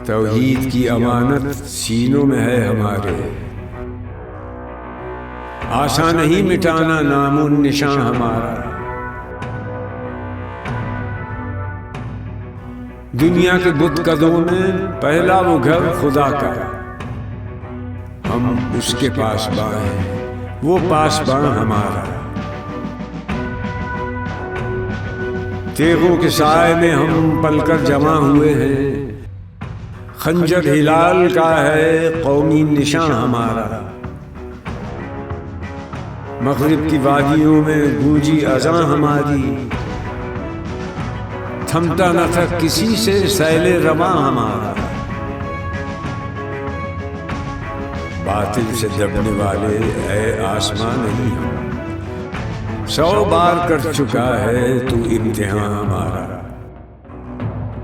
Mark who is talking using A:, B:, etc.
A: توحید کی امانت سینوں میں ہے ہمارے، آسان نہیں مٹانا نام و نشان ہمارا۔ دنیا کے بت قدوں میں پہلا وہ گھر خدا کا، ہم اس کے پاسباں ہیں، وہ پاسباں ہمارا۔ تیغوں کے سائے میں ہم پل کر جمع ہوئے ہیں، خنجر ہلال کا ہے قومی نشان ہمارا۔ مغرب کی وادیوں میں گونجی اذان ہماری، تھمتا نہ تھا کسی سے سیل رواں ہمارا۔ باطل سے دبنے والے اے آسمان نہیں ہم، 100 بار کر چکا ہے تو امتحان ہمارا۔